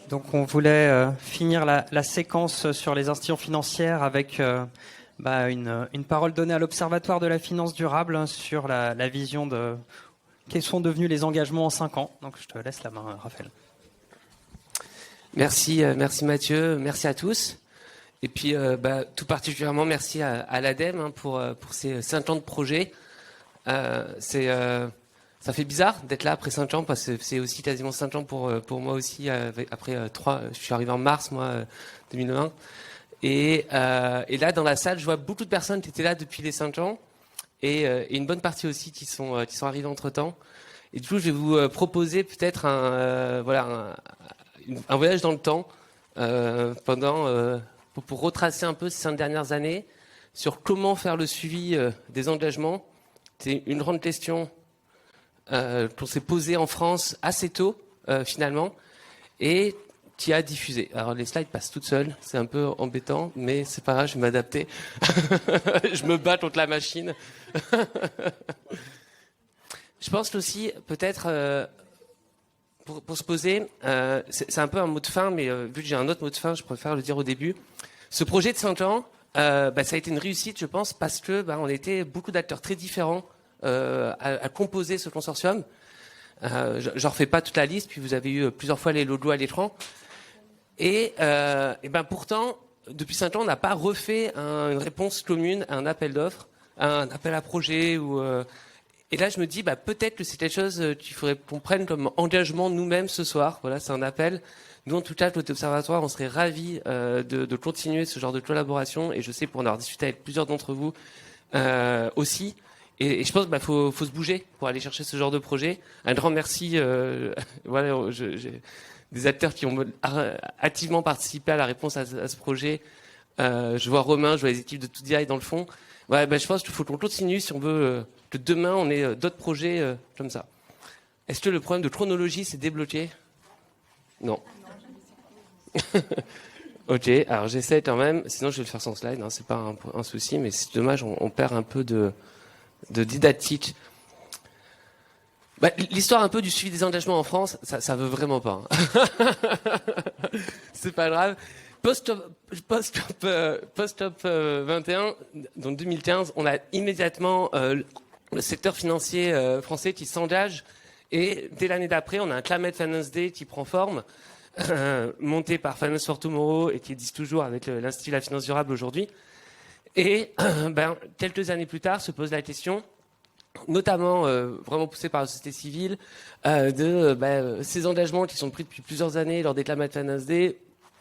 Donc on voulait finir la séquence sur les institutions financières avec une parole donnée à l'Observatoire de la finance durable sur la vision de quels sont devenus les engagements en 5 ans. Donc je te laisse la main, Raphaël. Merci Mathieu, merci à tous. Et puis tout particulièrement merci à l'ADEME pour ces 5 ans de projet. Ça fait bizarre d'être là après 5 ans parce que c'est aussi quasiment 5 ans pour moi aussi. Après 3, je suis arrivé en mars 2020. Et là dans la salle, je vois beaucoup de personnes qui étaient là depuis les 5 ans et une bonne partie aussi qui sont arrivées entre temps. Et du coup, je vais vous proposer peut-être un voyage dans le temps pour retracer un peu ces 5 dernières années sur comment faire le suivi des engagements. C'est une grande question qu'on s'est posée en France assez tôt finalement et qui a diffusé. Alors les slides passent toutes seules, c'est un peu embêtant, mais c'est pas grave, je vais m'adapter. Je me bats contre la machine. Je pense aussi peut-être pour se poser, c'est un peu un mot de fin, mais vu que j'ai un autre mot de fin, je préfère le dire au début. Ce projet de 5 ans, ça a été une réussite, je pense, parce que on était beaucoup d'acteurs très différents à composer ce consortium. Je refais pas toute la liste, puis vous avez eu plusieurs fois les logos à l'écran. Et pourtant, depuis 5 ans, on n'a pas refait une réponse commune à un appel d'offres, à un appel à projet et là, je me dis, peut-être que c'est quelque chose qu'il faudrait qu'on prenne comme engagement nous-mêmes ce soir. Voilà, c'est un appel. Nous, en tout cas, côté observatoire, on serait ravis de continuer ce genre de collaboration. Et je sais, pour en avoir discuté avec plusieurs d'entre vous aussi. Et je pense qu'il faut se bouger pour aller chercher ce genre de projet. Un grand merci. J'ai des acteurs qui ont activement participé à la réponse à ce projet. Je vois Romain, je vois les équipes de Tout DI dans le fond. Je pense qu'il faut qu'on continue si on veut que demain on ait d'autres projets comme ça. Est-ce que le problème de chronologie s'est débloqué ? Non. Ok, alors j'essaie quand même, sinon je vais le faire sans slide, hein, c'est pas un souci, mais c'est dommage, on perd un peu de didactique. L'histoire un peu du suivi des engagements en France, ça veut vraiment pas. Hein. C'est pas grave. Post-COP 21, donc 2015, on a immédiatement le secteur financier français qui s'engage. Et dès l'année d'après, on a un Climate Finance Day qui prend forme, monté par Finance for Tomorrow et qui existe toujours avec l'Institut de la finance durable aujourd'hui. Et quelques années plus tard, se pose la question, notamment vraiment poussée par la société civile, ces engagements qui sont pris depuis plusieurs années lors des Climate Finance Day,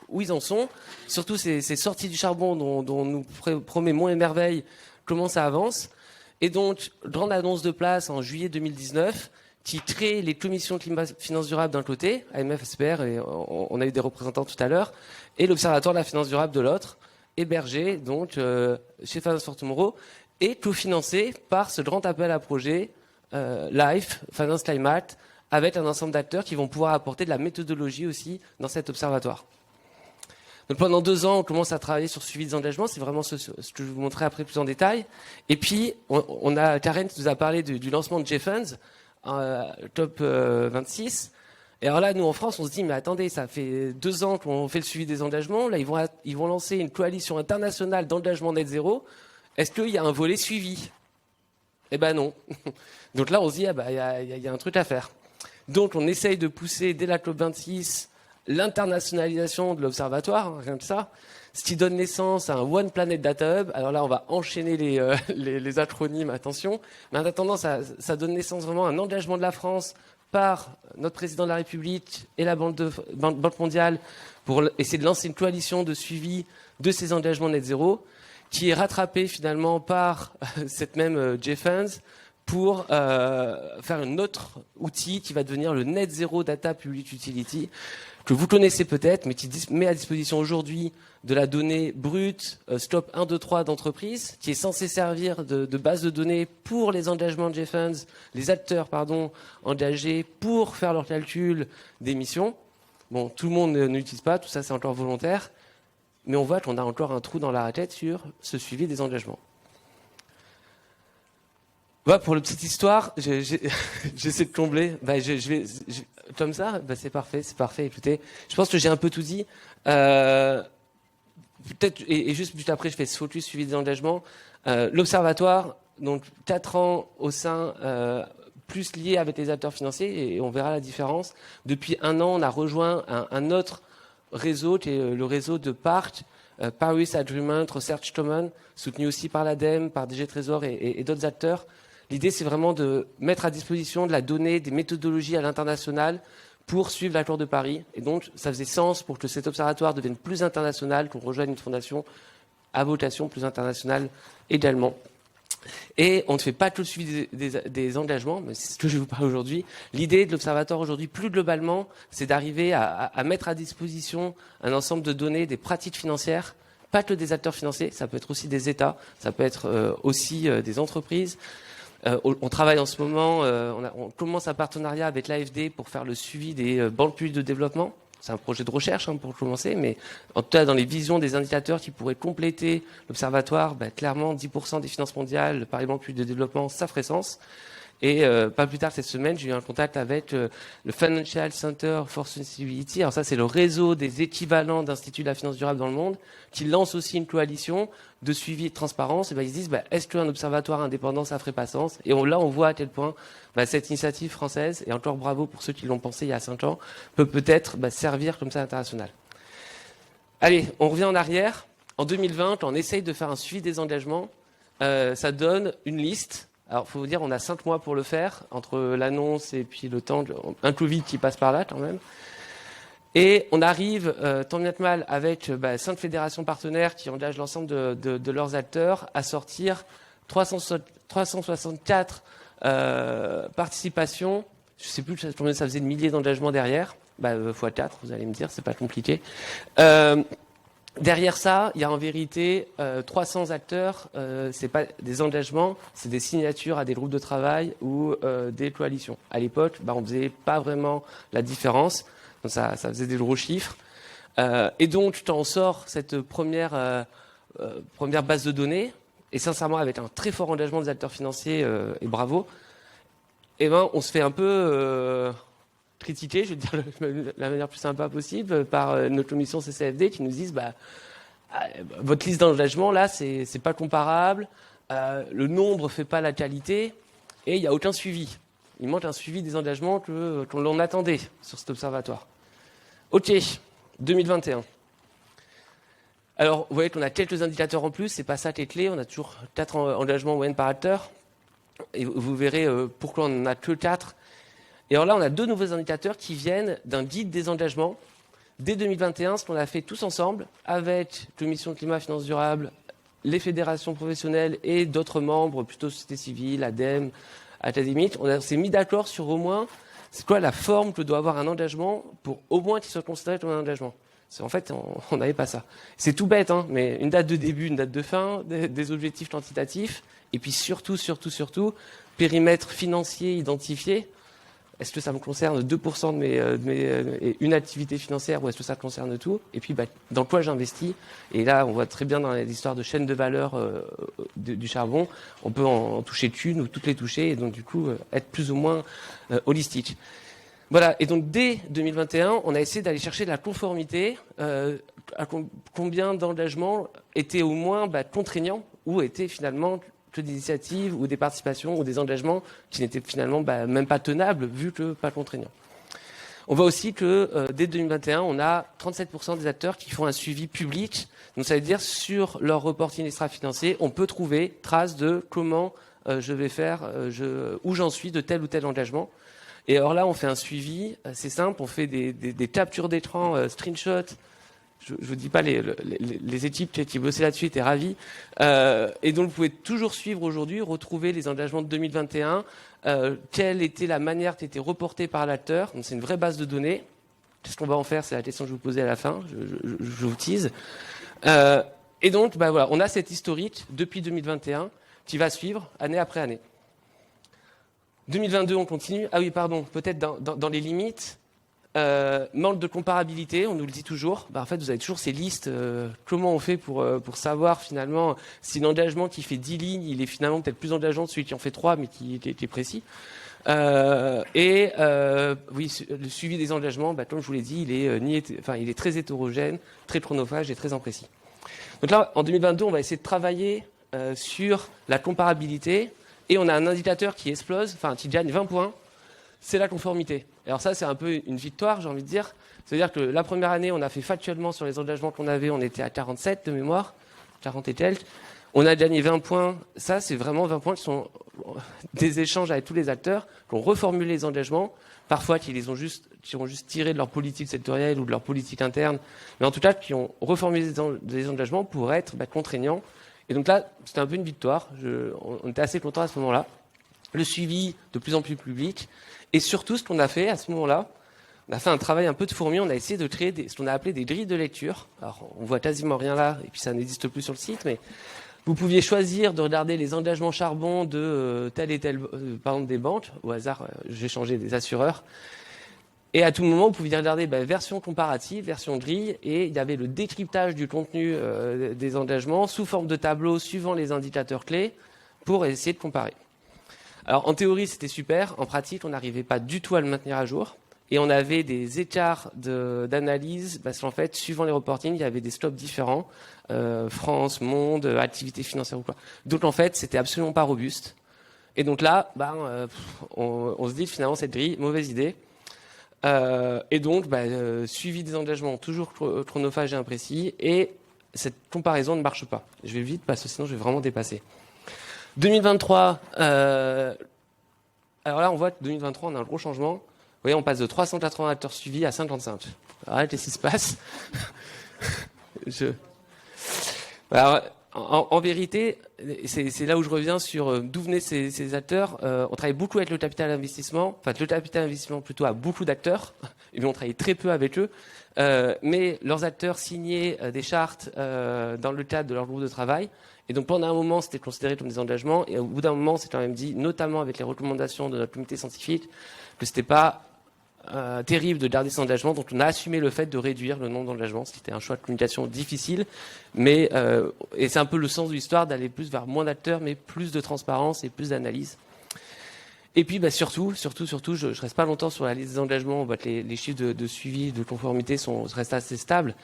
où ils en sont, surtout ces sorties du charbon dont nous promet Mont et Merveille, comment ça avance. Et donc, grande annonce de place en juillet 2019, qui crée les commissions climat finance durable d'un côté, AMF, SPR, et on a eu des représentants tout à l'heure, et l'Observatoire de la finance durable de l'autre, hébergé donc chez Finance for Tomorrow, et cofinancé par ce grand appel à projet LIFE, Finance Climate, avec un ensemble d'acteurs qui vont pouvoir apporter de la méthodologie aussi dans cet observatoire. Donc pendant 2 ans, on commence à travailler sur le suivi des engagements. C'est vraiment ce que je vais vous montrer après plus en détail. Et puis, on a Karen qui nous a parlé du lancement de J-Funds, top 26. Et alors là, nous en France, on se dit, mais attendez, ça fait 2 ans qu'on fait le suivi des engagements. Là, ils vont lancer une coalition internationale d'engagement net zéro. Est-ce qu'il y a un volet suivi ? Eh ben non. Donc là, on se dit, il y a un truc à faire. Donc on essaye de pousser dès la COP 26 l'internationalisation de l'observatoire, hein, rien que ça, ce qui donne naissance à un One Planet Data Hub. Alors là, on va enchaîner les acronymes, attention. Mais en attendant, ça donne naissance vraiment à un engagement de la France par notre président de la République et la Banque mondiale pour essayer de lancer une coalition de suivi de ces engagements net zéro, qui est rattrapée finalement par cette même J-Funds pour faire un autre outil qui va devenir le Net Zero Data Public Utility, que vous connaissez peut-être, mais qui met à disposition aujourd'hui de la donnée brute, scope 1, 2, 3 d'entreprise, qui est censé servir de base de données pour les engagements de J-Funds, les acteurs, engagés pour faire leurs calculs d'émissions. Bon, tout le monde ne l'utilise pas, tout ça c'est encore volontaire, mais on voit qu'on a encore un trou dans la raquette sur ce suivi des engagements. Bah, pour la petite histoire, j'essaie de combler. Bah, comme ça, bah, c'est parfait. Écoutez, je pense que j'ai un peu tout dit. Peut-être, et juste après, je fais ce focus suivi des engagements. L'observatoire, donc 4 ans au sein, plus lié avec les acteurs financiers, et on verra la différence. Depuis 1 an, on a rejoint un autre réseau, qui est le réseau de PARC, Paris Agreement Research Common, soutenu aussi par l'ADEME, par DG Trésor et d'autres acteurs. L'idée, c'est vraiment de mettre à disposition de la donnée, des méthodologies à l'international pour suivre l'accord de Paris. Et donc, ça faisait sens pour que cet observatoire devienne plus international, qu'on rejoigne une fondation à vocation plus internationale également. Et on ne fait pas tout le suivi des engagements, mais c'est ce que je vais vous parler aujourd'hui. L'idée de l'Observatoire aujourd'hui, plus globalement, c'est d'arriver à mettre à disposition un ensemble de données, des pratiques financières, pas que des acteurs financiers, ça peut être aussi des États, ça peut être aussi des entreprises. On travaille en ce moment, on commence un partenariat avec l'AFD pour faire le suivi des banques publiques de développement. C'est un projet de recherche pour commencer, mais en tout cas dans les visions des indicateurs qui pourraient compléter l'observatoire, clairement 10% des finances mondiales par les banques publiques de développement, ça ferait sens. Et pas plus tard cette semaine, j'ai eu un contact avec le Financial Center for Sustainability. Alors ça, c'est le réseau des équivalents d'instituts de la finance durable dans le monde, qui lance aussi une coalition de suivi et de transparence. Et ils se disent, est-ce qu'un observatoire indépendant, ça ferait pas sens? Et là, on voit à quel point cette initiative française, et encore bravo pour ceux qui l'ont pensé il y a 5 ans, peut peut-être servir comme ça à l'international. Allez, on revient en arrière. En 2020, quand on essaye de faire un suivi des engagements, ça donne une liste. Alors, faut vous dire, on a 5 mois pour le faire, entre l'annonce et puis le temps, un Covid qui passe par là quand même. Et on arrive, tant bien que mal, avec 5 fédérations partenaires qui engagent l'ensemble de leurs acteurs à sortir 364 participations. Je ne sais plus combien ça faisait de milliers d'engagements derrière. Fois 4, vous allez me dire, c'est pas compliqué. Derrière ça, il y a en vérité 300 acteurs. C'est pas des engagements, c'est des signatures à des groupes de travail ou des coalitions. À l'époque, on faisait pas vraiment la différence. Donc ça faisait des gros chiffres. Et donc, quand on sort cette première base de données, et sincèrement avec un très fort engagement des acteurs financiers, et bravo, on se fait un peu critiquer, je vais dire de la manière plus sympa possible, par notre commission CCFD qui nous disent votre liste d'engagement là c'est pas comparable, le nombre fait pas la qualité et il n'y a aucun suivi. Il manque un suivi des engagements qu'on l'on attendait sur cet observatoire. Ok, 2021. Alors vous voyez qu'on a quelques indicateurs en plus, c'est pas ça qui est clé, on a toujours 4 engagements en moyenne par acteur. Et vous verrez pourquoi on n'en a que 4. Et alors là, on a 2 nouveaux indicateurs qui viennent d'un guide des engagements. Dès 2021, ce qu'on a fait tous ensemble, avec Commission Climat Finance Durable, les fédérations professionnelles et d'autres membres, plutôt société civile, ADEME, Académique, on s'est mis d'accord sur au moins, c'est quoi la forme que doit avoir un engagement pour au moins qu'il soit considéré comme un engagement. En fait, on n'avait pas ça. C'est tout bête, mais une date de début, une date de fin, des objectifs quantitatifs, et puis surtout, périmètre financier identifié. Est-ce que ça me concerne 2% de une activité financière ou est-ce que ça concerne tout? Et puis, dans quoi j'investis? Et là, on voit très bien dans l'histoire de chaîne de valeur du charbon, on peut en toucher qu'une ou toutes les toucher, et donc du coup, être plus ou moins holistique. Voilà, et donc dès 2021, on a essayé d'aller chercher de la conformité, à combien d'engagements étaient au moins contraignants ou étaient finalement que des initiatives ou des participations ou des engagements qui n'étaient finalement même pas tenables vu que pas contraignants. On voit aussi que dès 2021, on a 37% des acteurs qui font un suivi public. Donc ça veut dire sur leur reporting extra-financier, on peut trouver trace de comment je vais faire, où j'en suis de tel ou tel engagement. Et alors là, on fait un suivi, c'est simple, on fait des captures d'écran, screenshots. Je vous dis pas, les équipes qui bossaient là-dessus étaient ravies. Et donc, vous pouvez toujours suivre aujourd'hui, retrouver les engagements de 2021, quelle était la manière qui était reportée par l'acteur. Donc, c'est une vraie base de données. Qu'est-ce qu'on va en faire? C'est la question que je vous posais à la fin. Je vous tease. Et donc, voilà, on a cet historique depuis 2021 qui va suivre année après année. 2022, on continue. Ah oui, pardon, peut-être dans les limites. Manque de comparabilité, on nous le dit toujours. En fait, vous avez toujours ces listes. Comment on fait pour savoir finalement si l'engagement qui fait 10 lignes, il est finalement peut-être plus engageant que celui qui en fait 3, mais qui est précis. Oui, le suivi des engagements, comme je vous l'ai dit, il est très hétérogène, très chronophage et très imprécis. Donc là, en 2022, on va essayer de travailler sur la comparabilité et on a un indicateur qui explose, qui gagne 20 points, c'est la conformité. Alors ça, c'est un peu une victoire, j'ai envie de dire. C'est-à-dire que la première année, on a fait factuellement sur les engagements qu'on avait, on était à 47 de mémoire, 40 et quelques. On a gagné 20 points. Ça, c'est vraiment 20 points qui sont des échanges avec tous les acteurs, qui ont reformulé les engagements, parfois qui ont juste tiré de leur politique sectorielle ou de leur politique interne, mais en tout cas qui ont reformulé des engagements pour être contraignants. Et donc là, c'était un peu une victoire. On était assez contents à ce moment-là. Le suivi de plus en plus public. Et surtout, ce qu'on a fait à ce moment-là, on a fait un travail un peu de fourmi. On a essayé de créer ce qu'on a appelé des grilles de lecture. Alors, on voit quasiment rien là, et puis ça n'existe plus sur le site, mais vous pouviez choisir de regarder les engagements charbon de telle et telle, par exemple des banques. Au hasard, j'ai changé des assureurs. Et à tout moment, vous pouviez regarder version comparative, version grille, et il y avait le décryptage du contenu des engagements sous forme de tableau suivant les indicateurs clés pour essayer de comparer. Alors en théorie, c'était super. En pratique, on n'arrivait pas du tout à le maintenir à jour. Et on avait des écarts d'analyse parce qu'en fait, suivant les reportings, il y avait des scopes différents. France, monde, activité financière ou quoi. Donc en fait, c'était absolument pas robuste. Et donc là, on se dit finalement cette grille, mauvaise idée. Et donc, suivi des engagements toujours chronophage et imprécis. Et cette comparaison ne marche pas. Je vais vite parce que sinon je vais vraiment dépasser. 2023, alors là on voit que 2023 on a un gros changement. Vous voyez, on passe de 380 acteurs suivis à 55. Alors, qu'est-ce qui se passe? Alors, en vérité, c'est là où je reviens sur d'où venaient ces acteurs. On travaille beaucoup avec le capital investissement. Enfin, le capital investissement plutôt a beaucoup d'acteurs. Et bien, on travaille très peu avec eux. Mais leurs acteurs signaient des chartes dans le cadre de leur groupe de travail. Et donc pendant un moment, c'était considéré comme des engagements. Et au bout d'un moment, c'est quand même dit, notamment avec les recommandations de notre comité scientifique, que c'était pas terrible de garder ces engagements. Donc on a assumé le fait de réduire le nombre d'engagements. C'était un choix de communication difficile, mais et c'est un peu le sens de l'histoire d'aller plus vers moins d'acteurs, mais plus de transparence et plus d'analyse. Et puis surtout, je reste pas longtemps sur la liste des engagements. On voit que les chiffres de suivi, de conformité restent assez stables.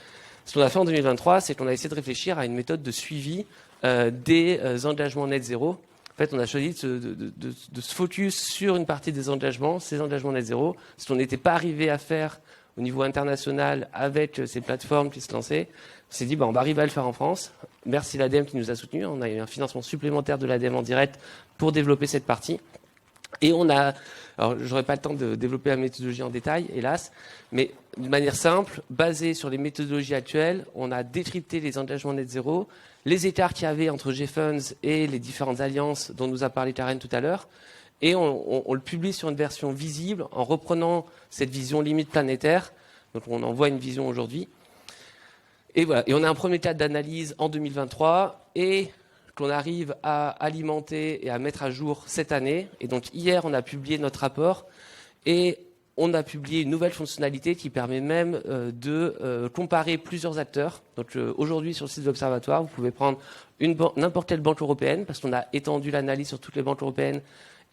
Ce qu'on a fait en 2023, c'est qu'on a essayé de réfléchir à une méthode de suivi des engagements net zéro. En fait, on a choisi de se focus sur une partie des engagements, ces engagements net zéro, ce qu'on n'était pas arrivé à faire au niveau international avec ces plateformes qui se lançaient. On s'est dit, on va arriver à le faire en France. Merci l'ADEME qui nous a soutenus. On a eu un financement supplémentaire de l'ADEME en direct pour développer cette partie. Et on a, alors j'aurais pas le temps de développer la méthodologie en détail, hélas, mais de manière simple, basée sur les méthodologies actuelles, on a décrypté les engagements net zéro, les écarts qu'il y avait entre G-Funds et les différentes alliances dont nous a parlé Karen tout à l'heure, et on le publie sur une version visible en reprenant cette vision limite planétaire. Donc on envoie une vision aujourd'hui. Et voilà. Et on a un premier cadre d'analyse en 2023 et qu'on arrive à alimenter et à mettre à jour cette année. Et donc hier, on a publié notre rapport et on a publié une nouvelle fonctionnalité qui permet même de comparer plusieurs acteurs. Donc aujourd'hui, sur le site de l'Observatoire, vous pouvez prendre n'importe quelle banque européenne parce qu'on a étendu l'analyse sur toutes les banques européennes.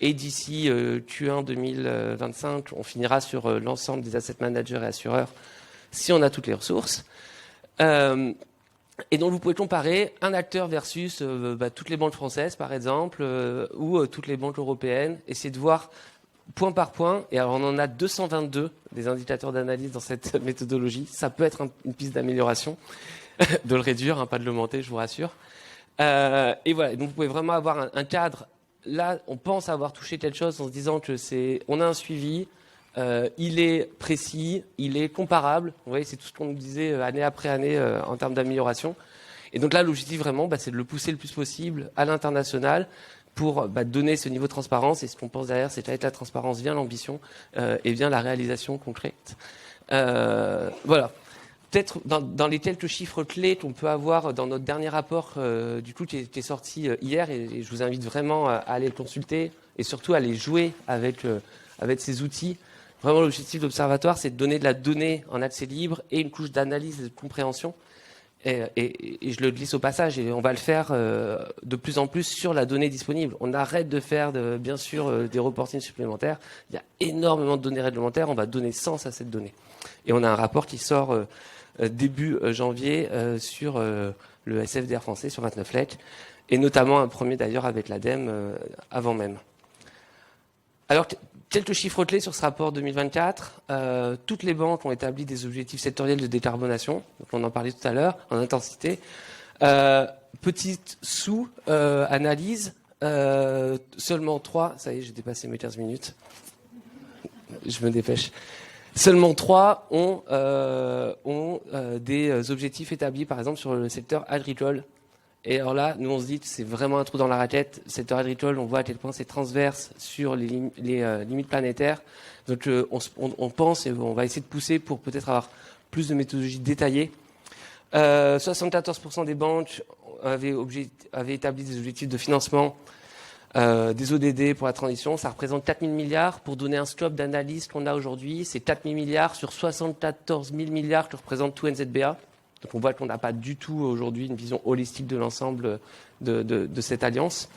Et d'ici Q1 2025, on finira sur l'ensemble des asset managers et assureurs si on a toutes les ressources. Et donc vous pouvez comparer un acteur versus toutes les banques françaises par exemple ou toutes les banques européennes, essayer de voir point par point. Et alors on en a 222 des indicateurs d'analyse dans cette méthodologie. Ça peut être une piste d'amélioration, de le réduire, pas de l'augmenter, je vous rassure. Et voilà, donc vous pouvez vraiment avoir un cadre. Là, on pense avoir touché quelque chose en se disant que on a un suivi. Il est précis, il est comparable. Vous voyez, c'est tout ce qu'on nous disait année après année en termes d'amélioration. Et donc là, l'objectif vraiment, c'est de le pousser le plus possible à l'international pour donner ce niveau de transparence. Et ce qu'on pense derrière, c'est qu'avec la transparence vient l'ambition et vient la réalisation concrète. Voilà. Peut-être dans les quelques chiffres clés qu'on peut avoir dans notre dernier rapport, du coup, qui est sorti hier, et je vous invite vraiment à aller le consulter et surtout à aller jouer avec ces outils. Vraiment, l'objectif de l'observatoire, c'est de donner de la donnée en accès libre et une couche d'analyse et de compréhension. Et je le glisse au passage, et on va le faire de plus en plus sur la donnée disponible. On arrête de faire, bien sûr, des reportings supplémentaires. Il y a énormément de données réglementaires. On va donner sens à cette donnée. Et on a un rapport qui sort début janvier sur le SFDR français, sur 29 lettres, et notamment un premier d'ailleurs avec l'ADEME avant même. Alors, quelques chiffres clés sur ce rapport 2024. Toutes les banques ont établi des objectifs sectoriels de décarbonation. Donc on en parlait tout à l'heure, en intensité. Petite sous-analyse. Seulement 3, ça y est, j'ai dépassé mes 15 minutes. Je me dépêche. Seulement 3 ont des objectifs établis, par exemple, sur le secteur agricole. Et alors là, nous on se dit que c'est vraiment un trou dans la raquette. Le secteur agricole, on voit à quel point c'est transverse sur les limites planétaires. Donc on pense et on va essayer de pousser pour peut-être avoir plus de méthodologies détaillées. 74% des banques avaient établi des objectifs de financement des ODD pour la transition. Ça représente 4 000 milliards. Pour donner un scope d'analyse qu'on a aujourd'hui, c'est 4 000 milliards sur 74 000 milliards que représente tout NZBA. Donc on voit qu'on n'a pas du tout aujourd'hui une vision holistique de l'ensemble de cette alliance.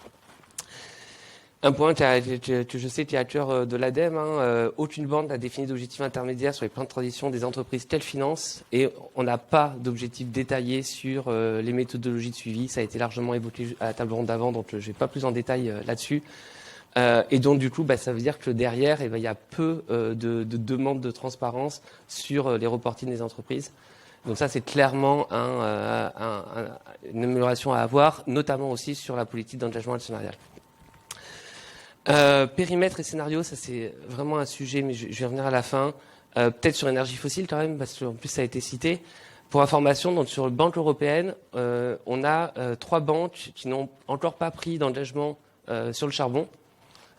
Un point que je sais qui est à cœur de l'ADEME, aucune banque n'a défini d'objectifs intermédiaires sur les plans de transition des entreprises qu'elle finance, et on n'a pas d'objectifs détaillés sur les méthodologies de suivi. Ça a été largement évoqué à la table ronde d'avant, donc je ne vais pas plus en détail là-dessus. Et donc du coup, ça veut dire que derrière, il y a peu de demandes de transparence sur les reportings des entreprises. Donc ça, c'est clairement une amélioration à avoir, notamment aussi sur la politique d'engagement actionnarial. Périmètre et scénario, ça c'est vraiment un sujet, mais je vais revenir à la fin. Peut-être sur l'énergie fossile quand même, parce qu'en plus ça a été cité. Pour information, donc sur la Banque européenne, on a 3 banques qui n'ont encore pas pris d'engagement sur le charbon.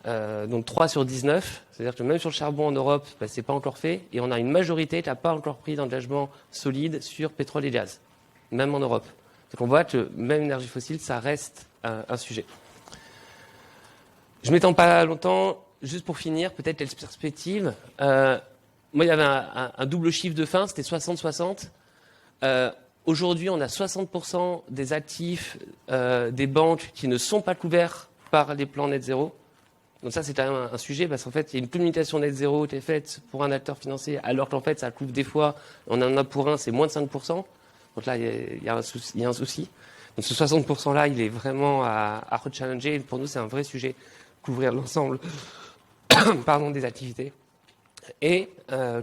Donc 3 sur 19, c'est-à-dire que même sur le charbon en Europe, c'est pas encore fait, et on a une majorité qui n'a pas encore pris d'engagement solide sur pétrole et gaz, même en Europe. Donc on voit que même l'énergie fossile, ça reste un sujet. Je m'étends pas longtemps, juste pour finir, peut-être les perspectives. Moi, il y avait un double chiffre de fin, c'était 60-60. Aujourd'hui, on a 60% des actifs des banques qui ne sont pas couverts par les plans net zéro. Donc ça, c'est quand même un sujet, parce qu'en fait, il y a une communication net zéro qui est faite pour un acteur financier, alors qu'en fait, ça couvre des fois, on en a pour un, c'est moins de 5%. Donc là, il y a un souci. Donc ce 60%-là, il est vraiment à rechallenger. Pour nous, c'est un vrai sujet, couvrir l'ensemble des activités. Et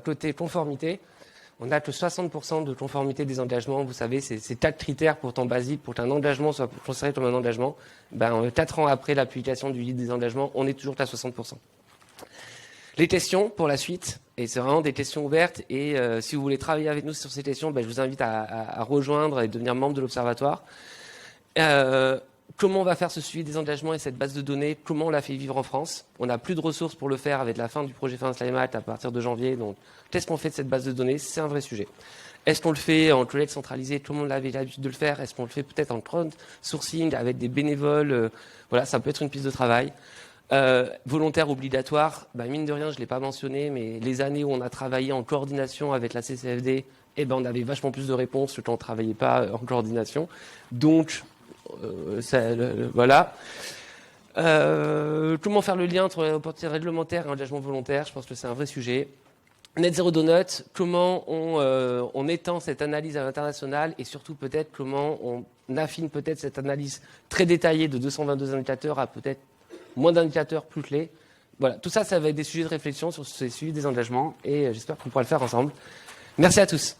côté conformité, on a que 60% de conformité des engagements. Vous savez, c'est 4 critères pourtant basiques pour qu'un engagement soit considéré comme un engagement. 4 ans après la publication du guide des engagements, on est toujours à 60%. Les questions pour la suite, et c'est vraiment des questions ouvertes. Et si vous voulez travailler avec nous sur ces questions, je vous invite à rejoindre et devenir membre de l'Observatoire. Comment on va faire ce suivi des engagements et cette base de données? Comment on la fait vivre en France? On n'a plus de ressources pour le faire avec la fin du projet Finance Climate à partir de janvier. Donc, qu'est-ce qu'on fait de cette base de données? C'est un vrai sujet. Est-ce qu'on le fait en collecte centralisée? Tout le monde avait l'habitude de le faire. Est-ce qu'on le fait peut-être en crowdsourcing avec des bénévoles? Voilà, ça peut être une piste de travail. Volontaire obligatoire, mine de rien, je ne l'ai pas mentionné, mais les années où on a travaillé en coordination avec la CCFD, on avait vachement plus de réponses que quand on ne travaillait pas en coordination. Donc, voilà. Comment faire le lien entre l'opportunité réglementaire et engagement volontaire? Je pense que c'est un vrai sujet. Net Zero Donut, comment on étend cette analyse à l'international, et surtout peut-être comment on affine peut-être cette analyse très détaillée de 222 indicateurs à peut-être moins d'indicateurs plus clés. Voilà, tout ça, ça va être des sujets de réflexion sur ces suivis des engagements, et j'espère qu'on pourra le faire ensemble. Merci à tous.